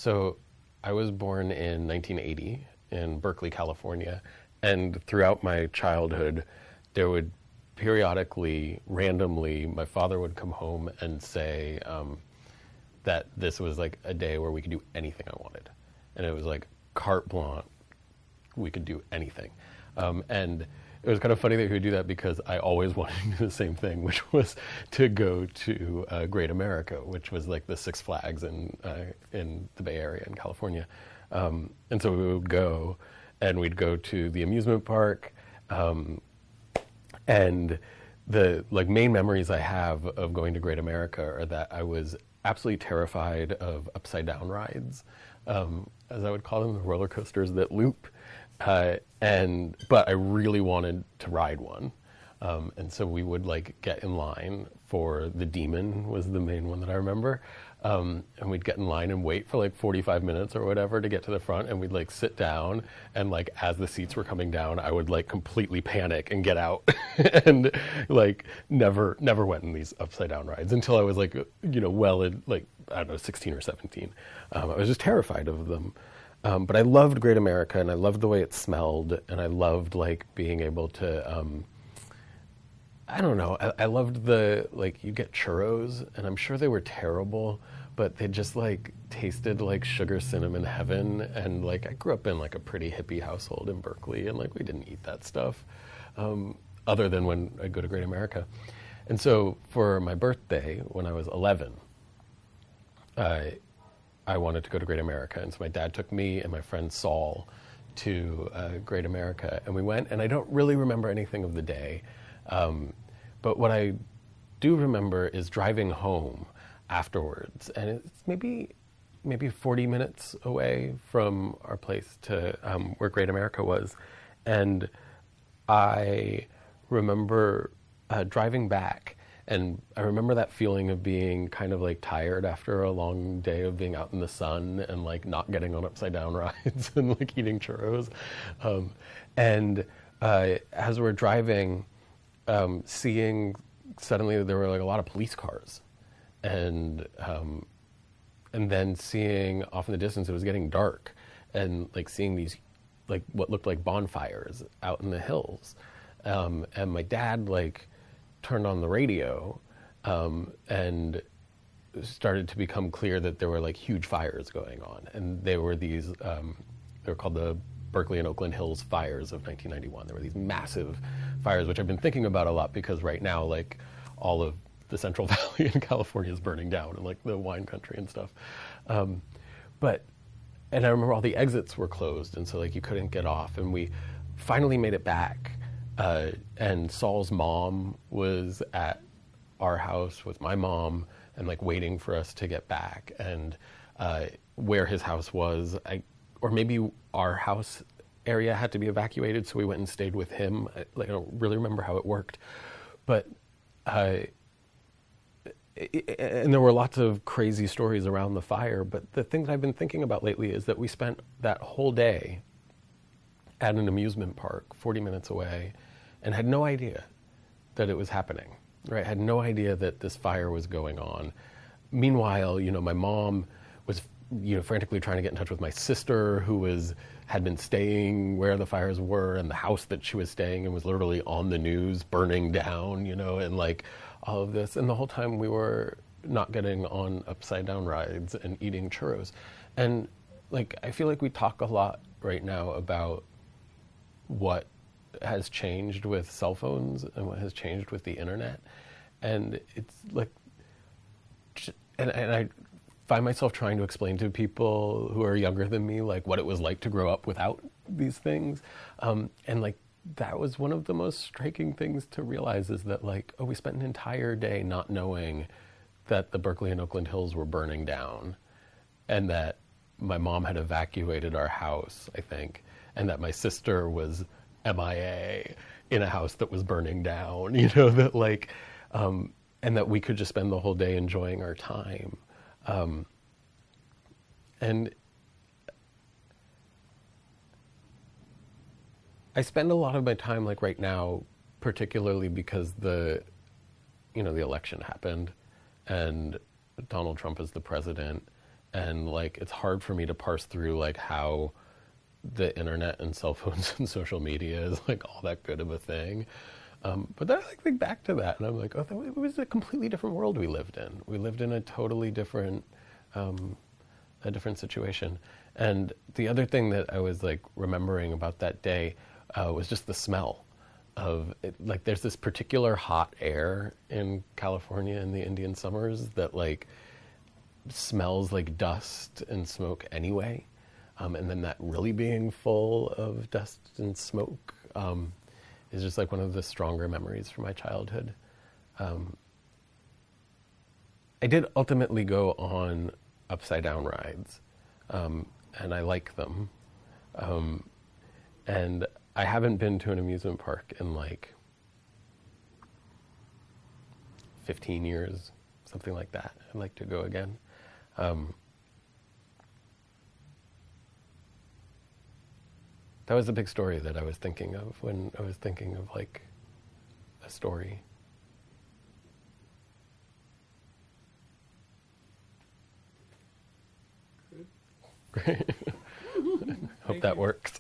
So I was born in 1980 in Berkeley, California, and throughout my childhood, there would periodically, randomly, my father would come home and say that this was like a day where we could do anything I wanted. And it was like carte blanche, we could do anything. And it was kind of funny that he would do that because I always wanted to do the same thing, which was to go to Great America, which was like the Six Flags in the Bay Area in California. And so we would go, and we'd go to the amusement park. And the like main memories I have of going to Great America are that I was absolutely terrified of upside down rides, as I would call them, the roller coasters that loop. But I really wanted to ride one. And so we would like get in line for the Demon was the main one that I remember. And we'd get in line and wait for like 45 minutes or whatever to get to the front, and we'd like sit down, and like as the seats were coming down, I would like completely panic and get out and like never went in these upside down rides until I was like, well in like, I don't know, 16 or 17. I was just terrified of them. But I loved Great America, and I loved the way it smelled, and I loved like being able to, I don't know, I loved the, like, you get churros, and I'm sure they were terrible, but they just like tasted like sugar cinnamon heaven. And like I grew up in like a pretty hippie household in Berkeley, and like we didn't eat that stuff other than when I'd go to Great America. And so for my birthday, when I was 11, I wanted to go to Great America. And so my dad took me and my friend Saul to Great America, and we went, and I don't really remember anything of the day. But what I do remember is driving home afterwards, and it's maybe 40 minutes away from our place to where Great America was. And I remember driving back, and I remember that feeling of being kind of like tired after a long day of being out in the sun and like not getting on upside down rides and like eating churros. As we're driving, seeing suddenly there were like a lot of police cars, and then seeing off in the distance it was getting dark, and like seeing these like what looked like bonfires out in the hills, and my dad like turned on the radio, and started to become clear that there were like huge fires going on, and they were these they were called the Berkeley and Oakland Hills fires of 1991. There were these massive fires, which I've been thinking about a lot because right now, like, all of the Central Valley in California is burning down, and like the wine country and stuff. And I remember all the exits were closed, and so like you couldn't get off. And we finally made it back, and Saul's mom was at our house with my mom, and like waiting for us to get back. And where his house was, or maybe our house area had to be evacuated, so we went and stayed with him. I don't really remember how it worked, but and there were lots of crazy stories around the fire. But the thing that I've been thinking about lately is that we spent that whole day at an amusement park 40 minutes away and had no idea that it was happening, right? Had no idea that this fire was going on. Meanwhile, my mom was frantically trying to get in touch with my sister, who had been staying where the fires were, and the house that she was staying in was literally on the news, burning down, and like all of this. And the whole time we were not getting on upside down rides and eating churros. And like, I feel like we talk a lot right now about what has changed with cell phones and what has changed with the internet. And it's like, and I find myself trying to explain to people who are younger than me, like what it was like to grow up without these things. And like, that was one of the most striking things to realize, is that like, we spent an entire day not knowing that the Berkeley and Oakland Hills were burning down, and that my mom had evacuated our house, I think, and that my sister was MIA in a house that was burning down, that like, and that we could just spend the whole day enjoying our time. And I spend a lot of my time, like right now, particularly because the election happened and Donald Trump is the president, and like it's hard for me to parse through like how the internet and cell phones and social media is like all that good of a thing. But then I like think back to that, and I'm like, oh, it was a completely different world we lived in. We lived in a totally different, a different situation. And the other thing that I was like remembering about that day was just the smell of it. Like, there's this particular hot air in California in the Indian summers that like smells like dust and smoke anyway. And then that really being full of dust and smoke is just like one of the stronger memories from my childhood. I did ultimately go on upside down rides, and I like them. And I haven't been to an amusement park in like 15 years, something like that. I'd like to go again. That was a big story that I was thinking of when I was thinking of like a story. Great. Hope that works.